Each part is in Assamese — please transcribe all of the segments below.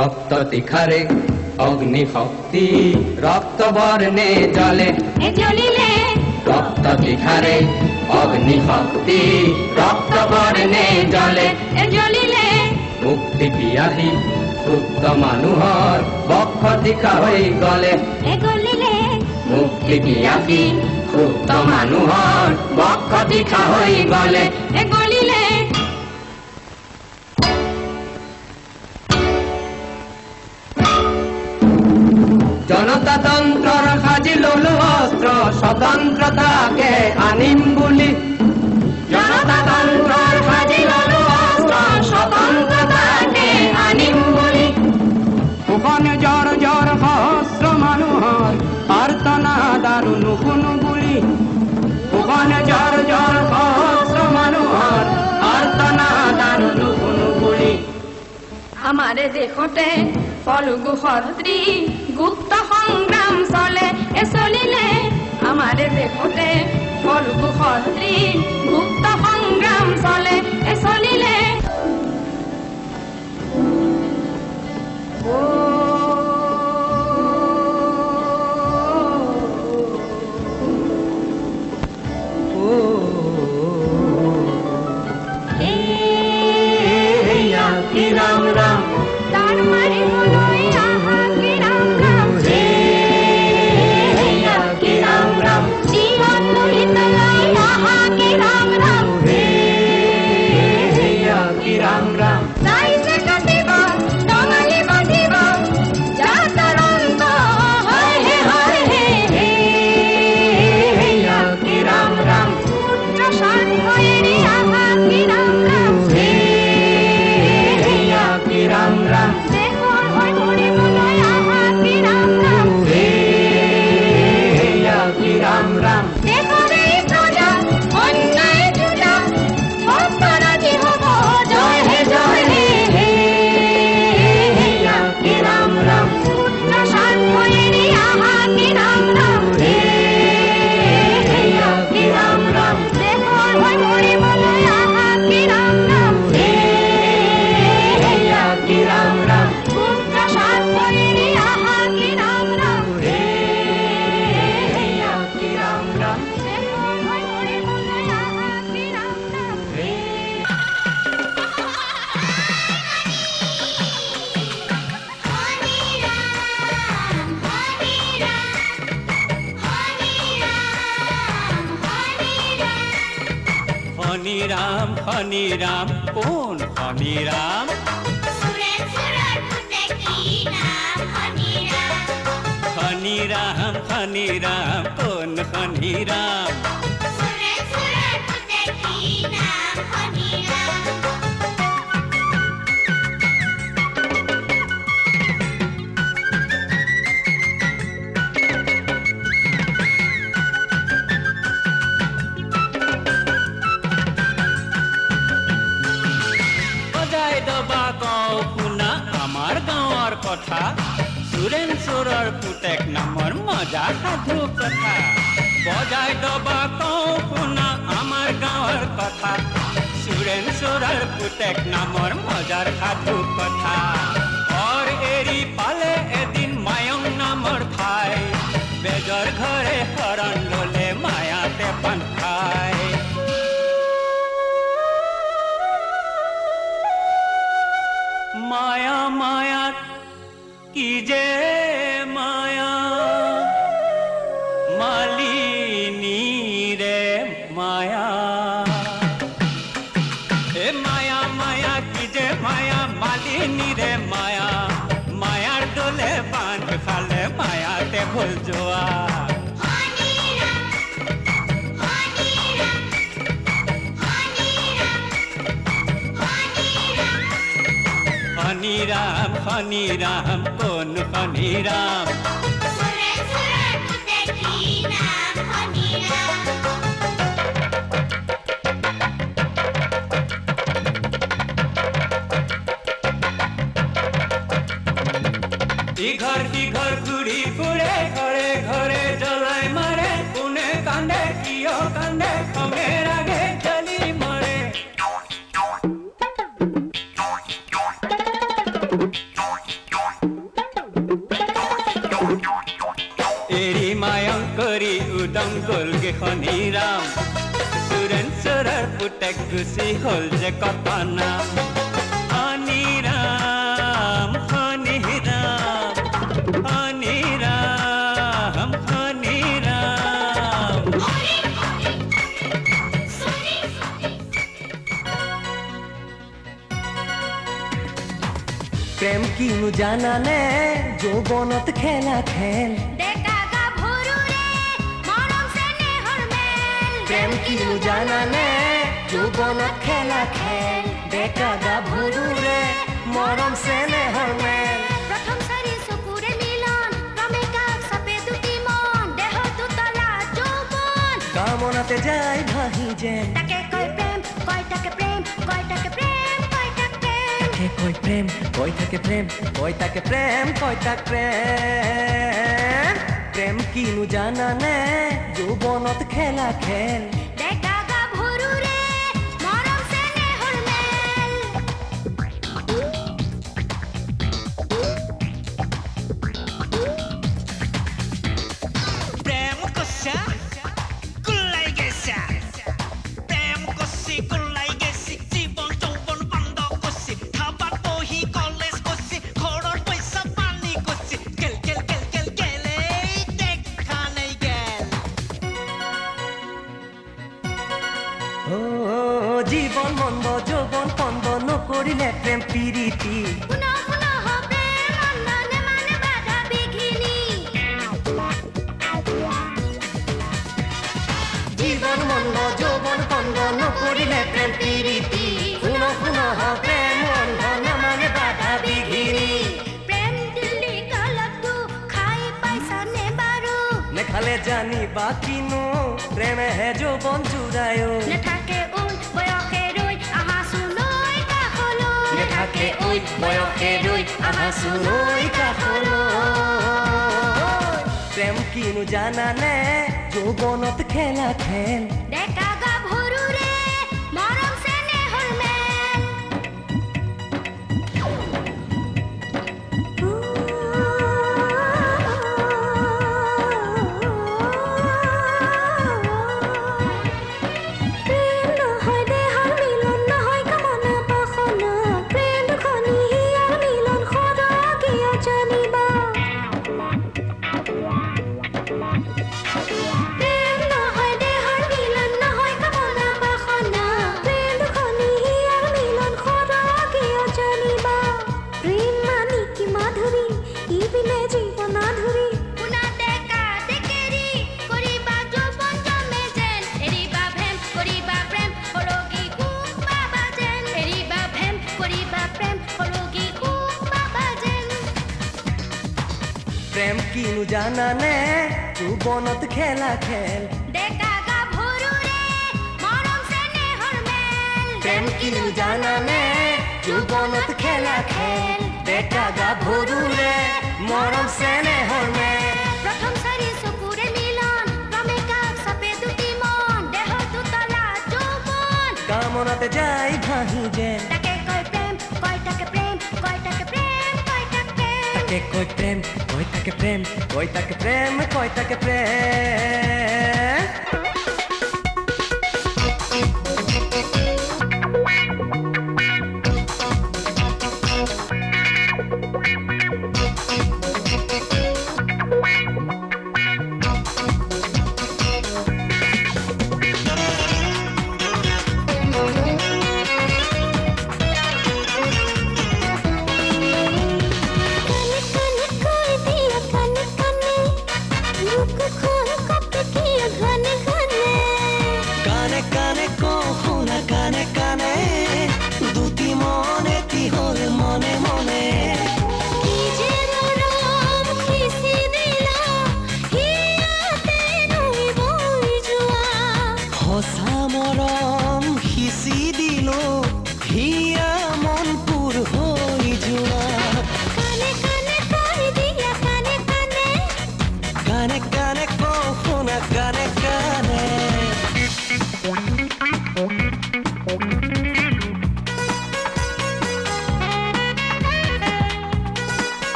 ৰক্ত তীখাৰে অগ্নি শক্তি ৰক্ত বৰ্ণে জ্বলে জ্বলিলে ৰক্ত তীখাৰে অগ্নি শক্তি ৰক্ত বৰ্ণে জ্বলে জ্বলিলে মুক্তি পিয়াসী সুপ্ত মানুহৰ বক্ষ তীখা হৈ গলে গলিলে মুক্তি পিয়াসী সুপ্ত মানুহৰ বক্ষ তীখা হৈ গলে গলিলে জনতাতন্ত্ৰৰ সাজি ললো অস্ত্ৰ স্বতন্ত্ৰতাকে আনিম বুলি জনতাতন্ত্ৰৰ সাজি ললো অস্ত্ৰ স্বতন্ত্ৰতাকে আনিম বুলি ফুকনে জ্বৰ জ্বৰ সহস্ৰ মানুহৰ আৰ্তনাদ আৰু নুশুনো বুলি ফুকনে জ্বৰ জ্বৰ সহস্ৰ মানুহৰ আৰ্তনাদ আৰু নুশুনো বুলি আমাৰ দেশতে ফলগু সত্ৰী গুপ্ত সংগ্ৰাম চলে চলিলে আমাৰ দেশতে ফলগু সত্ৰী গুপ্ত সংগ্ৰাম চলে চলিলে ৰাম ৰাম তাৰ মাৰিবলৈ আহা কি ৰাম ৰাম কি ৰাম ৰাম জীৱন লোহিতলৈ আহা কি ৰাম ৰাম কি ৰাম ৰাম ৰাইজে কাটিব টঙালি বান্ধিব জাতৰ অন্ত হয় হে কি ৰাম ৰাম পুত্ৰ স্বাৰ্থ এৰি আহা কি ৰাম ৰাম কি ৰাম ৰাম দেশৰ হৈ মৰিবলৈ আহা কি ৰাম ৰাম কি ৰাম ৰাম দেশৰে প্ৰজা অন্যায় জোজা অপৰাধী হ'ব জয় হে কি ৰাম ৰাম পুত্ৰ স্বাৰ্থ এৰি আহা কি ৰাম ৰাম কি ৰাম ৰাম দেশৰ হৈ মৰিবলৈ আহা কি ৰাম ৰাম কি ৰাম ৰাম পুত্ৰ স্বাৰ্থ এৰি আহা কি ৰাম ৰাম কি ৰাম ৰাম দেশৰ হৈ মৰিবলৈ আহা কি ৰাম ৰাম হনি ৰাম কোন হনি ৰাম হনি ৰাম কোন হনি ৰাম বজাই দবা কওঁ শুনা আমাৰ গাঁৱৰ কথা সুৰেন চোৰৰ পুতেক নামৰ মজা সাধু কথা বজাই দবা কওঁ শুনা আমাৰ গাঁৱৰ কথা সুৰেন চোৰৰ পুতেক নামৰ মজাৰ সাধু কথা ঘৰ এৰি পালে এদিন মায়ং নামৰ ঠাই বেজৰ ঘৰে শৰণ ললে মায়াতে পান খায় মায়া মায়া কি যে মায়া মালিনী রে মায়া এ মায়া মায়া কি যে মায়া মালিনী রে মায়া মায়ার দোলে বাঁধ খালে মায়াতে ভুল যোৱা হনি ৰাম কোন হনি ৰাম ইঘৰ সিঘৰ ঘূৰি ফুৰে ঘৰে ঘৰে জ্বলাই মাৰে কোনে কান্দে কিয় কান্দে খঙে ৰাগে জ্বলি মৰে শনিৰাম সুৰেঞ্চৰৰ পুতেক গুচি হ'ল যে কটনা শনিৰাম শনিৰাম শনিৰাম শনিৰাম প্ৰেম কিনো জানানে যৌৱনত খেলা খেল প্ৰেম কিনো জানানে যৌৱনত খেলা খেল ডেকা গাভৰুৰে মৰম চেনেহৰ মেল প্ৰথম চাৰি চকুৰে মিলন ক্ৰমে কাষ চাপে দুটি মন দেহত দুতলা যৌৱন কামনাতে যায় ভাহি যেন তাকে কয় প্ৰেম কয় তাকে প্ৰেম কয় তাকে প্ৰেম কয় তাকে প্ৰেম তাকে কয় প্ৰেম কয় থাকে প্ৰেম কয় তাকে প্ৰেম কয় তাক প্ৰেম প্ৰেম কিনো জানানে যৌৱনত খেলা খেল ডেকা গাভৰুৰে মৰম চেনেহৰ মেল প্ৰেম কষা কুলাই গেছা প্ৰেম কষি কুলাই গেছি জীৱন যৌৱন বন্ধ কষি ধাবাত বহি কলেজ কষি ঘৰৰ পইচা পানী কষি কেল কেল কেল কেল কেলে দেখা নাই গেল জীৱন বন্ধ যৌৱন বন্ধ নকৰিলে প্ৰেম প্ৰীতি পুনঃ পুনঃ প্ৰেম অন্ধনে মানে বাধা বিঘিনি জীৱন বন্ধ যৌৱন বন্ধ নকৰিলে প্ৰেম প্ৰীতি পুনঃ পুনঃ প্ৰেম বন্ধনে মানে বাধা বিঘিনি প্ৰেম দিল্লী কালতো খাই পাইছানে বাৰু নেখালে জানিবা কিনো প্ৰেমেহে যৌৱন জোৰায়ো নেথাকে উল বয়সে ৰৈ আহাচোলৈ কাষলৈ নেথাকে ঐ বয়সে ৰৈ আহাচোলৈ কাষলৈ প্ৰেম কিনো জানানে যৌৱনত খেলা খেল ডেকা গাভৰুৰে মৰম চেনেহৰ মেল প্ৰেম নহয় দেহৰ মিলন নহয় কামনা বাসনা প্ৰেম দুখনি হিয়াৰ মিলন সদা কিয় জানিবা প্ৰেম নহয় দেহৰ মিলন নহয় কামনা বাসনা প্ৰেম দুখনি হিয়াৰ মিলন সদা কিয় জানিবা প্ৰেম মানি কি মাধুৰী ইপিনে জীৱন আধুৰী শুনা ডেকা ডেকেৰী কৰিবা যৌৱন জমে যেন এৰিবা ভেম কৰিবা প্ৰেম সৰগী সুখ পাবা যেন এৰিবা ভেম কৰিবা প্ৰেম সৰগী সুখ পাবা যেন প্ৰেম কিনো জানানে যৌৱনত খেলা খেল ডেকা গাভৰুৰে মৰম চেনেহৰ মেল প্ৰেম কিনো জানানে যৌৱনত খেলা খেল ডেকা গাভৰুৰে মৰম চেনেহৰ মেল প্ৰথম চাৰি চকুৰে মিলন ক্ৰমে কাষ চাপে দুটি মন দেহত দুতলা যৌৱন কামনাতে যায় ভাহি যেন তাকে কয় প্ৰেম কয় তাকে প্ৰেম কয় তাকে প্ৰেম কয় তাকে প্ৰেম তাকে কয় প্ৰেম কয় তাকে প্ৰেম কয় তাকে প্ৰেম কয় তাকে প্ৰেম কানে কানে কৈ দিয়া কানে কানে বুকুখন কপি কিয় ঘনে ঘনে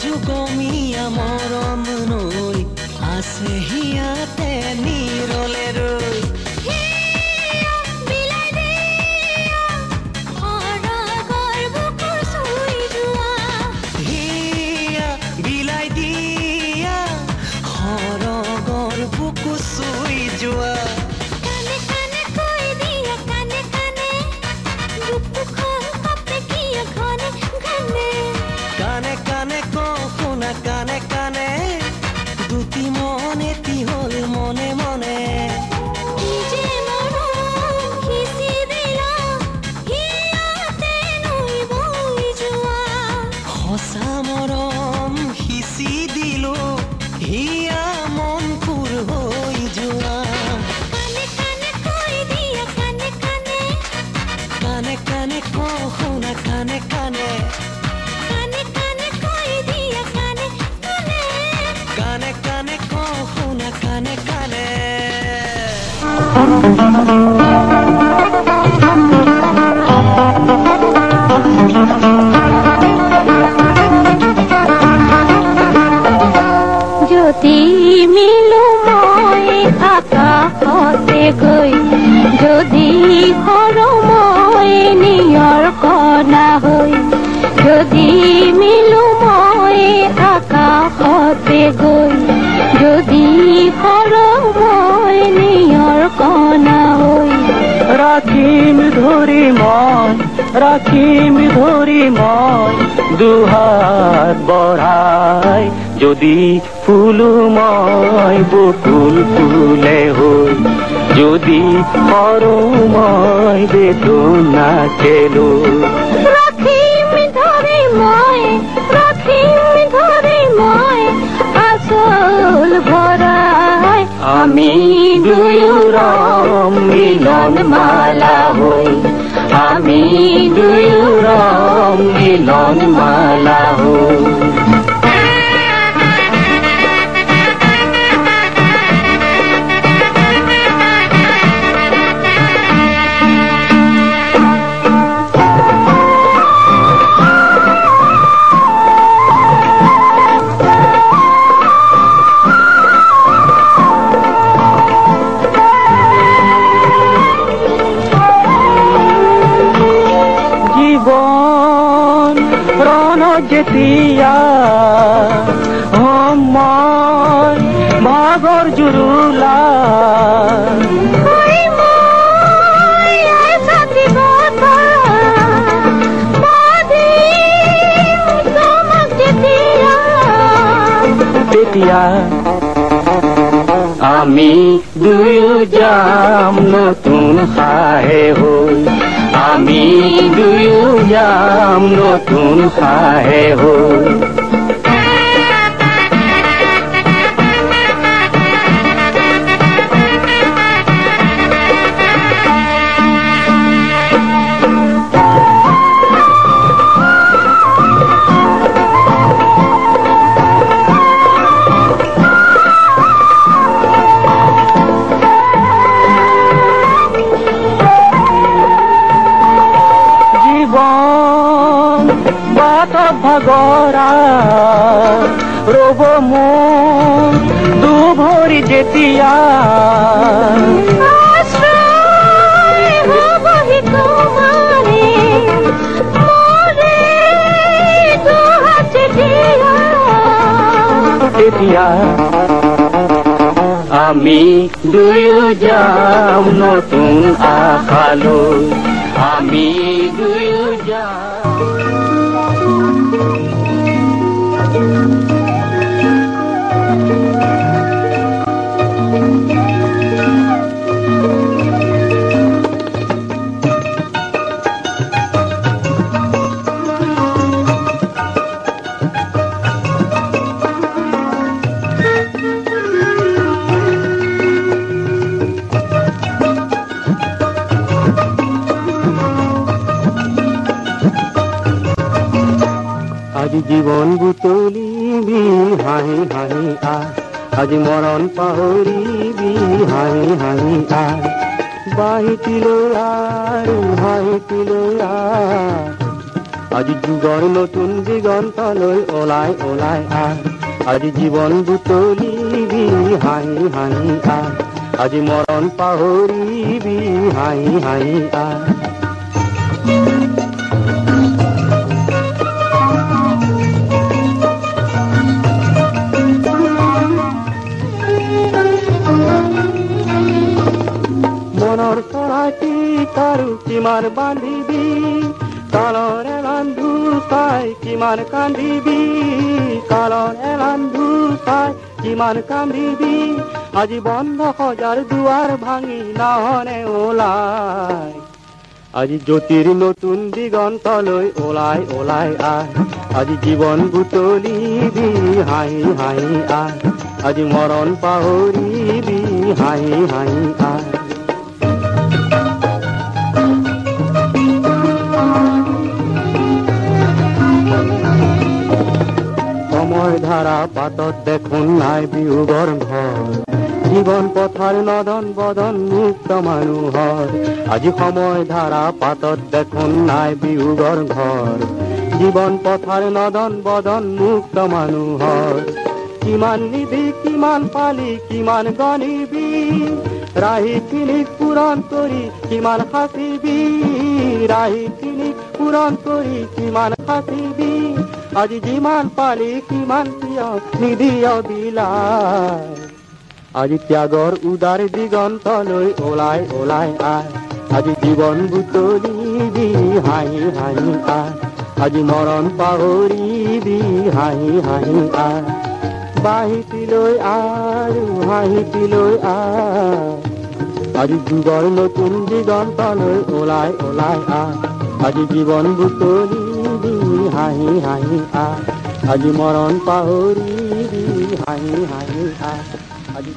যুগমীয়া মৰম নৈ আছে হিয়াতে নিৰলে ৰৈ হিয়া বিলাই দিয়া সৰগৰ বুকু চুই যোৱা কানে কানে কওঁ শুনা কানে কানে দুটি মনে তি হ'ল মনে মনে সঁচা মৰম সিঁচি দিলো হিয়া মন পুৰ হৈ যোৱা কানে কানে কওঁ শুনা কানে কানে কানে কানে কওঁ শুনা কানে কানে যদি মিলো মই আকাশতে গৈ যদি সৰু মই নিয়ৰ কণা হৈ যদি মিলো মই আকাশতে গৈ যদি সৰু মই নিয়ৰ কণা হৈ ৰাখিম ধৰি মই দুহাত বঢ়াই যদি ফুলো মই বকুল ফুলে হৈ যদি সৰু মই বেদনা খেলো ৰাখিম ধৰি মই আচল ভৰাই আমি দুয়োৰম মিলন মালা হৈ আমি দুয়োৰম মিলন মালা হৈ যেতিয়া মই ভাগৰ জুৰুলা তেতিয়া আমি দুয়ো যাম নতুন সাহে হৈ আমি দুয়ো যাম নতুন সাহে হৈ ভাগৰা ৰব মোৰ দুভৰি যেতিয়া তেতিয়া আমি দুয়ো যাম নতুন আশালৈ আমি দুয়ো যাম আজি জীৱন বুটলিবি হাঁহি হাঁহি আজি মৰণ পাহৰিবি হাঁহি হাঁহি বাহিতিলৈ আৰু হাঁহিতিলৈ আজি যুগৰ নতুন দিগন্তলৈ ওলাই ওলাই আহ আজি জীৱন বুটলিবি হাঁহি হাঁহি আহ আজি মৰণ পাহৰিবি হাঁহি হাঁহি আহ মনৰ চৰাইটি তাৰু কিমান বান্ধিবি কালৰ এলান্ধু চাই কিমান কান্দিবি কালৰ এলান্ধু চাই কিমান কান্দিবি আজি বন্ধ সজাৰ দুৱাৰ ভাঙি নাহনে ওলাই আজি জ্যোতিৰ নতুন দিগন্তলৈ ওলাই ওলাই আহ আজি জীৱন বুটলিবি হাঁহি হাঁহি আহ আজি মৰণ পাহৰিবি হাঁহি হাঁহি আহ সময় ধাৰা পাতত দেখোন নাই বিহুবৰ ঘৰ জীৱন পথাৰ নদন বদন মুক্ত মানুহৰ আজি সময় ধাৰা পাতত দেখোন নাই বিহুবৰ ঘৰ জীৱন পথাৰ নদন বদন মুক্ত মানুহৰ কিমান নিধি কিমান পালি কিমান গণিবি ৰাহিখিনিক পূৰণ কৰি কিমান সাঁচিবি ৰাহিখিনিক পূৰণ কৰি কিমান সাঁচিবি আজি যিমান পালি কিমান প্ৰিয় নিদিয় বিলাই আজি ত্যাগৰ উদাৰ দিগন্তলৈ ওলাই ওলাই আহ আজি জীৱন বুটলিবি হাঁহি হাঁহি আহ আজি মৰণ পাহৰিবি হাঁহি হাঁহি আহ বাহিতিলৈ আৰু হাঁহিতিলৈ আহ আজি যুগৰ নতুন দিগন্তলৈ ওলাই ওলাই আহ আজি জীৱন বুটলিবি হাঁহি হাঁহি আহ আজি মৰণ পাহৰিবি হাঁহি হাঁহি আহ আজি